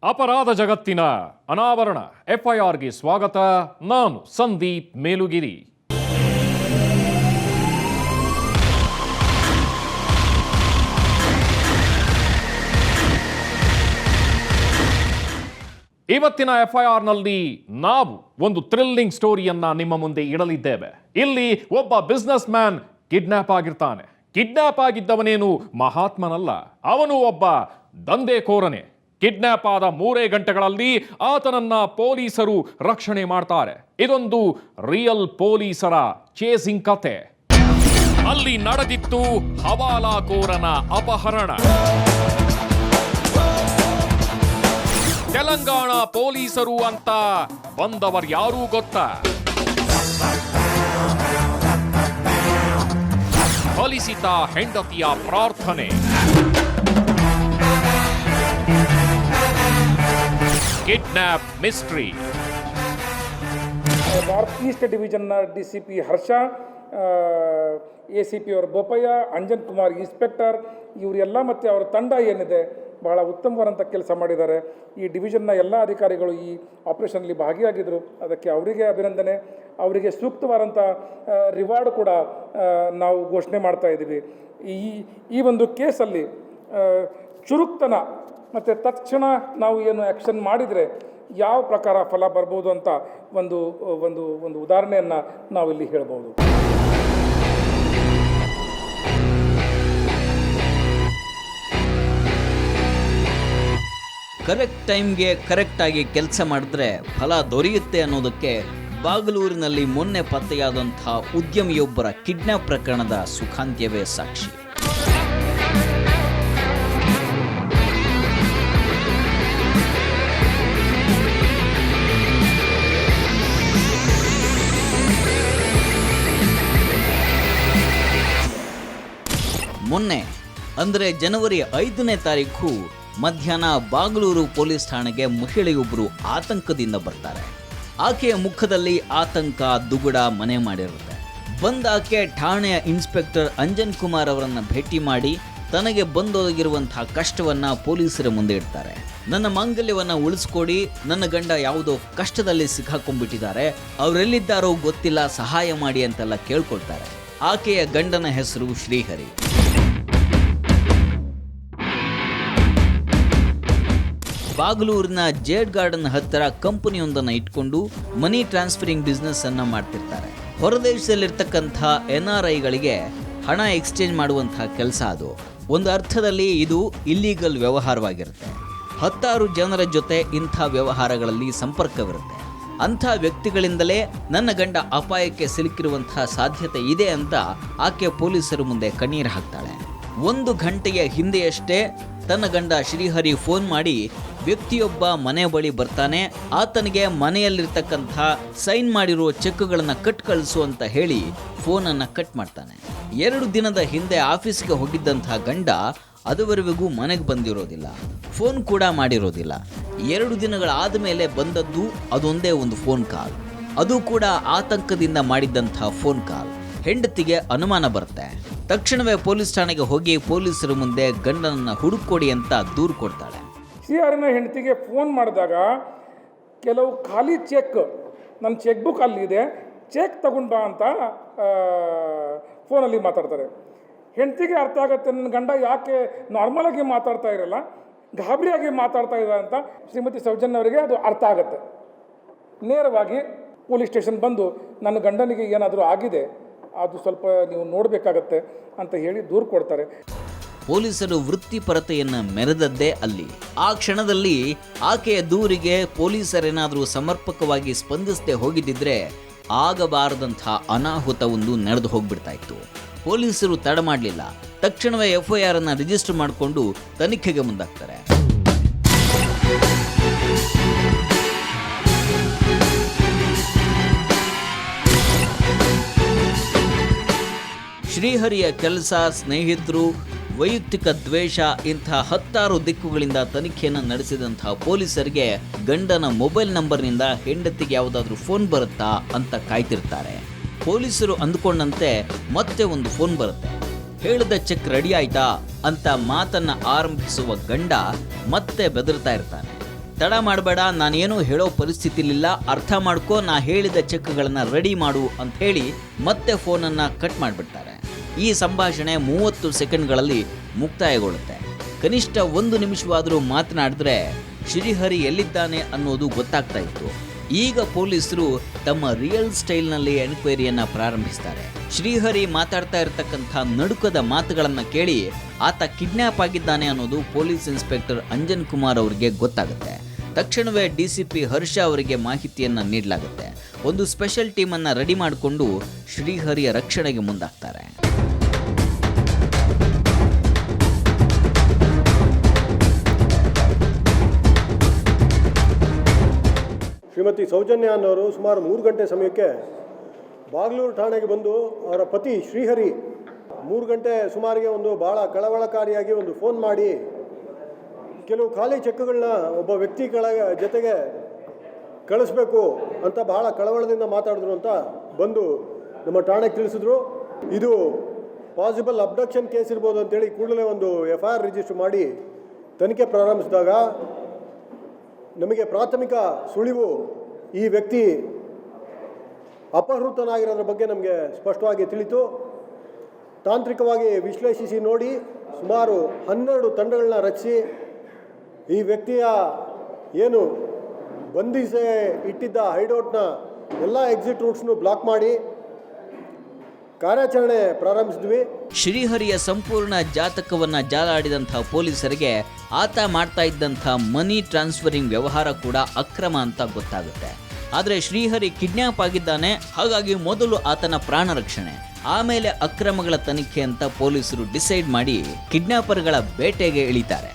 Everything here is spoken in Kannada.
ಅಪರಾಧ ಜಗತ್ತಿನ ಅನಾವರಣ ಎಫ್ಐಆರ್ಗೆ ಸ್ವಾಗತ. ನಾನು ಸಂದೀಪ್ ಮೇಲುಗಿರಿ. ಇವತ್ತಿನ ಎಫ್ಐಆರ್ನಲ್ಲಿ ನಾವು ಒಂದು ಥ್ರಿಲ್ಲಿಂಗ್ ಸ್ಟೋರಿಯನ್ನ ನಿಮ್ಮ ಮುಂದೆ ಇಡಲಿದ್ದೇವೆ. ಇಲ್ಲಿ ಒಬ್ಬ ಬಿಸ್ನೆಸ್ ಮ್ಯಾನ್ ಕಿಡ್ನಾಪ್ ಆಗಿರ್ತಾನೆ. ಕಿಡ್ನಾಪ್ ಆಗಿದ್ದವನೇನು ಮಹಾತ್ಮನಲ್ಲ, ಅವನು ಒಬ್ಬ ದಂಧೆಕೋರನೇ. ಕಿಡ್ನಾಪ್ ಆದ 3 ಗಂಟೆಗಳಲ್ಲಿ ಆತನನ್ನ ಪೊಲೀಸರು ರಕ್ಷಣೆ ಮಾಡ್ತಾರೆ. ಇದೊಂದು ರಿಯಲ್ ಪೊಲೀಸರ ಚೇಸಿಂಗ್ ಕತೆ. ಅಲ್ಲಿ ನಡೆದಿತ್ತು ಹವಾಲಾಕೋರನ ಅಪಹರಣ. ತೆಲಂಗಾಣ ಪೊಲೀಸರು ಅಂತ ಬಂದವರು ಯಾರೂ ಗೊತ್ತಾ? ಫಲಿಸಿತ ಹೆಂಡತಿಯ ಪ್ರಾರ್ಥನೆ, ಕಿಡ್ನಾಪ್ ಮಿಸ್ಟ್ರಿ. ನಾರ್ತ್ ಈಸ್ಟ್ ಡಿವಿಷನ್ನ DCP ಹರ್ಷ, ACP ಅವರು ಬೋಪಯ್ಯ, ಅಂಜನ್ ಕುಮಾರ್ ಇನ್ಸ್ಪೆಕ್ಟರ್, ಇವರೆಲ್ಲ ಮತ್ತು ಅವರ ತಂಡ ಏನಿದೆ ಬಹಳ ಉತ್ತಮವಾದಂಥ ಕೆಲಸ ಮಾಡಿದ್ದಾರೆ. ಈ ಡಿವಿಷನ್ನ ಎಲ್ಲ ಅಧಿಕಾರಿಗಳು ಈ ಆಪರೇಷನ್ಲಿ ಭಾಗಿಯಾಗಿದ್ದರು. ಅದಕ್ಕೆ ಅವರಿಗೆ ಅಭಿನಂದನೆ. ಅವರಿಗೆ ಸೂಕ್ತವಾದಂಥ ರಿವಾರ್ಡ್ ಕೂಡ ನಾವು ಘೋಷಣೆ ಮಾಡ್ತಾ ಇದ್ದೀವಿ. ಈ ಒಂದು ಕೇಸಲ್ಲಿ ಚುರುಕ್ತನ ಮತ್ತು ತಕ್ಷಣ ನಾವು ಏನು ಆ್ಯಕ್ಷನ್ ಮಾಡಿದರೆ ಯಾವ ಪ್ರಕಾರ ಫಲ ಬರ್ಬೋದು ಅಂತ ಒಂದು ಒಂದು ಒಂದು ಉದಾಹರಣೆಯನ್ನು ನಾವಿಲ್ಲಿ ಹೇಳ್ಬೋದು. ಕರೆಕ್ಟ್ ಟೈಮ್ಗೆ ಕರೆಕ್ಟಾಗಿ ಕೆಲಸ ಮಾಡಿದ್ರೆ ಫಲ ದೊರೆಯುತ್ತೆ ಅನ್ನೋದಕ್ಕೆ ಬಾಗಲೂರಿನಲ್ಲಿ ಮೊನ್ನೆ ಪತ್ತೆಯಾದಂಥ ಉದ್ಯಮಿಯೊಬ್ಬರ ಕಿಡ್ನಾಪ್ ಪ್ರಕರಣದ ಸುಖಾಂತ್ಯವೇ ಸಾಕ್ಷಿ. ಮೊನ್ನೆ ಅಂದರೆ ಜನವರಿ 5ನೇ ತಾರೀಕು ಮಧ್ಯಾಹ್ನ ಬಾಗಲೂರು ಪೊಲೀಸ್ ಠಾಣೆಗೆ ಮಹಿಳೆಯೊಬ್ಬರು ಆತಂಕದಿಂದ ಬರ್ತಾರೆ. ಆಕೆಯ ಮುಖದಲ್ಲಿ ಆತಂಕ, ದುಗುಡ ಮನೆ ಮಾಡಿರುತ್ತೆ. ಬಂದಾಕೆ ಠಾಣೆಯ ಇನ್ಸ್ಪೆಕ್ಟರ್ ಅಂಜನ್ ಕುಮಾರ್ ಅವರನ್ನು ಭೇಟಿ ಮಾಡಿ ತನಗೆ ಬಂದೊದಗಿರುವಂತಹ ಕಷ್ಟವನ್ನು ಪೊಲೀಸರ ಮುಂದೆ ಇಡ್ತಾರೆ. ನನ್ನ ಮಾಂಗಲ್ಯವನ್ನು ಉಳಿಸ್ಕೊಡಿ, ನನ್ನ ಗಂಡ ಯಾವುದೋ ಕಷ್ಟದಲ್ಲಿ ಸಿಕ್ಕಾಕೊಂಡ್ಬಿಟ್ಟಿದ್ದಾರೆ, ಅವರೆಲ್ಲಿದ್ದಾರೋ ಗೊತ್ತಿಲ್ಲ, ಸಹಾಯ ಮಾಡಿ ಅಂತೆಲ್ಲ ಕೇಳ್ಕೊಳ್ತಾರೆ. ಆಕೆಯ ಗಂಡನ ಹೆಸರು ಶ್ರೀಹರಿ. ಬಾಗಲೂರಿನ ಜೇಡ್ ಗಾರ್ಡನ್ ಹತ್ತಿರ ಕಂಪನಿಯೊಂದನ್ನು ಇಟ್ಕೊಂಡು ಮನಿ ಟ್ರಾನ್ಸ್ಫರಿಂಗ್ ಬಿಸ್ನೆಸ್ ಅನ್ನ ಮಾಡ್ತಿರ್ತಾರೆ. ಹೊರದೇಶದಲ್ಲಿರ್ತಕ್ಕಂಥ NRIಗಳಿಗೆ ಹಣ ಎಕ್ಸ್ಚೇಂಜ್ ಮಾಡುವಂತಹ ಕೆಲಸ ಅದು. ಒಂದು ಅರ್ಥದಲ್ಲಿ ಇದು ಇಲ್ಲೀಗಲ್ ವ್ಯವಹಾರವಾಗಿರುತ್ತೆ. 10 ಜನರ ಜೊತೆ ಇಂಥ ವ್ಯವಹಾರಗಳಲ್ಲಿ ಸಂಪರ್ಕವಿರುತ್ತೆ. ಅಂಥ ವ್ಯಕ್ತಿಗಳಿಂದಲೇ ನನ್ನ ಗಂಡ ಅಪಾಯಕ್ಕೆ ಸಿಲುಕಿರುವಂತಹ ಸಾಧ್ಯತೆ ಇದೆ ಅಂತ ಆಕೆ ಪೊಲೀಸರ ಮುಂದೆ ಕಣ್ಣೀರು ಹಾಕ್ತಾಳೆ. 1 ಗಂಟೆಯ ಹಿಂದೆಯಷ್ಟೇ ತನ್ನ ಗಂಡ ಶ್ರೀಹರಿ ಫೋನ್ ಮಾಡಿ ವ್ಯಕ್ತಿಯೊಬ್ಬ ಮನೆ ಬಳಿ ಬರ್ತಾನೆ, ಆತನಿಗೆ ಮನೆಯಲ್ಲಿರ್ತಕ್ಕಂಥ ಸೈನ್ ಮಾಡಿರುವ ಚೆಕ್ಗಳನ್ನು ಕಳಿಸು ಅಂತ ಹೇಳಿ ಫೋನನ್ನು ಕಟ್ ಮಾಡ್ತಾನೆ. 2 ದಿನದ ಹಿಂದೆ ಆಫೀಸ್ಗೆ ಹೋಗಿದ್ದಂಥ ಗಂಡ ಅದುವರೆಗೂ ಮನೆಗೆ ಬಂದಿರೋದಿಲ್ಲ, ಫೋನ್ ಕೂಡ ಮಾಡಿರೋದಿಲ್ಲ. 2 ದಿನಗಳಾದ ಮೇಲೆ ಬಂದದ್ದು ಅದೊಂದೇ ಒಂದು ಫೋನ್ ಕಾಲ್, ಅದು ಕೂಡ ಆತಂಕದಿಂದ ಮಾಡಿದ್ದಂಥ ಫೋನ್ ಕಾಲ್. ಹೆಂಡತಿಗೆ ಅನುಮಾನ ಬರುತ್ತೆ. ತಕ್ಷಣವೇ ಪೊಲೀಸ್ ಠಾಣೆಗೆ ಹೋಗಿ ಪೊಲೀಸರ ಮುಂದೆ ಗಂಡನನ್ನು ಹುಡುಕೊಡಿ ಅಂತ ದೂರು ಕೊಡ್ತಾಳೆ. ಶ್ರೀಹರಿನ ಹೆಂಡತಿಗೆ ಫೋನ್ ಮಾಡಿದಾಗ ಕೆಲವು ಖಾಲಿ ಚೆಕ್, ನನ್ನ ಚೆಕ್ ಬುಕ್ ಅಲ್ಲಿದೆ, ಚೆಕ್ ತಗೊಂಡು ಬಾ ಅಂತ ಫೋನಲ್ಲಿ ಮಾತಾಡ್ತಾರೆ. ಹೆಂಡತಿಗೆ ಅರ್ಥ ಆಗುತ್ತೆ, ನನ್ನ ಗಂಡ ಯಾಕೆ ನಾರ್ಮಲಾಗಿ ಮಾತಾಡ್ತಾ ಇರಲ್ಲ, ಗಾಬರಿಯಾಗಿ ಮಾತಾಡ್ತಾ ಇದ್ದ ಅಂತ ಶ್ರೀಮತಿ ಸೌಜನ್ಯ ಅವರಿಗೆ ಅದು ಅರ್ಥ ಆಗುತ್ತೆ. ನೇರವಾಗಿ ಪೊಲೀಸ್ ಸ್ಟೇಷನ್ ಬಂದು ನನ್ನ ಗಂಡನಿಗೆ ಏನಾದರೂ ಆಗಿದೆ, ಅದು ಸ್ವಲ್ಪ ನೀವು ನೋಡಬೇಕಾಗತ್ತೆ ಅಂತ ಹೇಳಿ ದೂರು ಕೊಡ್ತಾರೆ. ಪೊಲೀಸರು ವೃತ್ತಿಪರತೆಯನ್ನು ಮೆರೆದದ್ದೇ ಅಲ್ಲಿ. ಆ ಕ್ಷಣದಲ್ಲಿ ಆಕೆಯ ದೂರಿಗೆ ಪೊಲೀಸರೇನಾದರೂ ಸಮರ್ಪಕವಾಗಿ ಸ್ಪಂದಿಸದೆ ಹೋಗಿದ್ದಿದ್ರೆ ಆಗಬಾರದಂಥ ಅನಾಹುತವೊಂದು ನಡೆದು ಹೋಗ್ಬಿಡ್ತಾ ಇತ್ತು. ಪೊಲೀಸರು ತಡ ಮಾಡಲಿಲ್ಲ. ತಕ್ಷಣವೇ FIR ಅನ್ನು ರಿಜಿಸ್ಟರ್ ಮಾಡಿಕೊಂಡು ತನಿಖೆಗೆ ಮುಂದಾಗ್ತಾರೆ. ಶ್ರೀಹರಿಯ ಕೆಲಸ, ಸ್ನೇಹಿತರು, ವೈಯಕ್ತಿಕ ದ್ವೇಷ ಇಂಥ 10 ದಿಕ್ಕುಗಳಿಂದ ತನಿಖೆಯನ್ನು ನಡೆಸಿದಂಥ ಪೊಲೀಸರಿಗೆ ಗಂಡನ ಮೊಬೈಲ್ ನಂಬರ್ನಿಂದ ಹೆಂಡತಿಗೆ ಯಾವುದಾದ್ರೂ ಫೋನ್ ಬರುತ್ತಾ ಅಂತ ಕಾಯ್ತಿರ್ತಾರೆ. ಪೊಲೀಸರು ಅಂದುಕೊಂಡಂತೆ ಮತ್ತೆ ಒಂದು ಫೋನ್ ಬರುತ್ತೆ. ಹೇಳಿದ ಚೆಕ್ ರೆಡಿ ಆಯ್ತಾ ಅಂತ ಮಾತನ್ನ ಆರಂಭಿಸುವ ಗಂಡ ಮತ್ತೆ ಬೆದರ್ತಾ ಇರ್ತಾನೆ. ತಡ ಮಾಡಬೇಡ, ನಾನೇನು ಹೇಳೋ ಪರಿಸ್ಥಿತಿಲಿಲ್ಲ, ಅರ್ಥ ಮಾಡ್ಕೋ, ನಾ ಹೇಳಿದ ಚೆಕ್ಗಳನ್ನು ರೆಡಿ ಮಾಡು ಅಂತ ಹೇಳಿ ಮತ್ತೆ ಫೋನನ್ನು ಕಟ್ ಮಾಡಿಬಿಡ್ತಾರೆ. ಈ ಸಂಭಾಷಣೆ 30 ಸೆಕೆಂಡ್ಗಳಲ್ಲಿ ಮುಕ್ತಾಯಗೊಳ್ಳುತ್ತೆ. ಕನಿಷ್ಠ 1 ನಿಮಿಷವಾದರೂ ಮಾತನಾಡಿದ್ರೆ ಶ್ರೀಹರಿ ಎಲ್ಲಿದ್ದಾನೆ ಅನ್ನೋದು ಗೊತ್ತಾಗ್ತಾ ಇತ್ತು. ಈಗ ಪೊಲೀಸರು ತಮ್ಮ ರಿಯಲ್ ಸ್ಟೈಲ್ನಲ್ಲಿ ಎನ್ಕ್ವೈರಿಯನ್ನ ಪ್ರಾರಂಭಿಸ್ತಾರೆ. ಶ್ರೀಹರಿ ಮಾತಾಡ್ತಾ ಇರತಕ್ಕಂಥ ನಡುಕದ ಮಾತುಗಳನ್ನು ಕೇಳಿ ಆತ ಕಿಡ್ನ್ಯಾಪ್ ಆಗಿದ್ದಾನೆ ಅನ್ನೋದು ಪೊಲೀಸ್ ಇನ್ಸ್ಪೆಕ್ಟರ್ ಅಂಜನ್ ಕುಮಾರ್ ಅವರಿಗೆ ಗೊತ್ತಾಗುತ್ತೆ. ತಕ್ಷಣವೇ ಡಿಸಿಪಿ ಹರ್ಷ ಅವರಿಗೆ ಮಾಹಿತಿಯನ್ನು ನೀಡಲಾಗುತ್ತೆ. ಒಂದು ಸ್ಪೆಷಲ್ ಟೀಮನ್ನು ರೆಡಿ ಮಾಡಿಕೊಂಡು ಶ್ರೀಹರಿಯ ರಕ್ಷಣೆಗೆ ಮುಂದಾಗ್ತಾರೆ. ಶ್ರೀಮತಿ ಸೌಜನ್ಯ ಅನ್ನೋರು ಸುಮಾರು 3 ಗಂಟೆ ಸಮಯಕ್ಕೆ ಬಾಗ್ಲೂರು ಠಾಣೆಗೆ ಬಂದು ಅವರ ಪತಿ ಶ್ರೀಹರಿ 3 ಗಂಟೆ ಸುಮಾರಿಗೆ ಒಂದು ಭಾಳ ಕಳವಳಕಾರಿಯಾಗಿ ಒಂದು ಫೋನ್ ಮಾಡಿ ಕೆಲವು ಖಾಲಿ ಚೆಕ್ಗಳನ್ನ ಒಬ್ಬ ವ್ಯಕ್ತಿ ಜೊತೆಗೆ ಕಳಿಸ್ಬೇಕು ಅಂತ ಬಹಳ ಕಳವಳದಿಂದ ಮಾತಾಡಿದ್ರು ಅಂತ ಬಂದು ನಮ್ಮ ಠಾಣೆಗೆ ತಿಳಿಸಿದ್ರು. ಇದು ಪಾಸಿಬಲ್ ಅಬ್ಡಕ್ಷನ್ ಕೇಸ್ ಇರ್ಬೋದು ಅಂತೇಳಿ ಕೂಡಲೇ ಒಂದು FIR ರಿಜಿಸ್ಟರ್ ಮಾಡಿ ತನಿಖೆ ಪ್ರಾರಂಭಿಸಿದಾಗ ನಮಗೆ ಪ್ರಾಥಮಿಕ ಸುಳಿವು ಈ ವ್ಯಕ್ತಿ ಅಪಹೃತನಾಗಿರೋದ್ರ ಬಗ್ಗೆ ನಮಗೆ ಸ್ಪಷ್ಟವಾಗಿ ತಿಳಿತು. ತಾಂತ್ರಿಕವಾಗಿ ವಿಶ್ಲೇಷಿಸಿ ನೋಡಿ ಸುಮಾರು 12 ತಂಡಗಳನ್ನ ರಚಿಸಿ ಈ ವ್ಯಕ್ತಿಯ ಏನು ಬಂಧಿಸಿ ಇಟ್ಟಿದ್ದ ಹೈಡೌಟ್ನ ಎಲ್ಲ ಎಕ್ಸಿಟ್ ರೂಟ್ಸ್ನು ಬ್ಲಾಕ್ ಮಾಡಿ ಕಾರ್ಯಾಚರಣೆ ಪ್ರಾರಂಭಿಸಿದ್ವಿ. ಶ್ರೀಹರಿಯ ಸಂಪೂರ್ಣ ಜಾತಕವನ್ನ ಜಾಲಾಡಿದಂಥ ಪೊಲೀಸರಿಗೆ ಆತ ಮಾಡ್ತಾ ಇದ್ದಂಥ ಮನಿ ಟ್ರಾನ್ಸ್ಫರಿಂಗ್ ವ್ಯವಹಾರ ಕೂಡ ಅಕ್ರಮ ಅಂತ ಗೊತ್ತಾಗುತ್ತೆ. ಆದರೆ ಶ್ರೀಹರಿ ಕಿಡ್ನ್ಯಾಪ್ ಆಗಿದ್ದಾನೆ, ಹಾಗಾಗಿ ಮೊದಲು ಆತನ ಪ್ರಾಣ ರಕ್ಷಣೆ, ಆಮೇಲೆ ಅಕ್ರಮಗಳ ತನಿಖೆ ಅಂತ ಪೊಲೀಸರು ಡಿಸೈಡ್ ಮಾಡಿ ಕಿಡ್ನ್ಯಾಪರ್ಗಳ ಬೇಟೆಗೆ ಇಳಿತಾರೆ.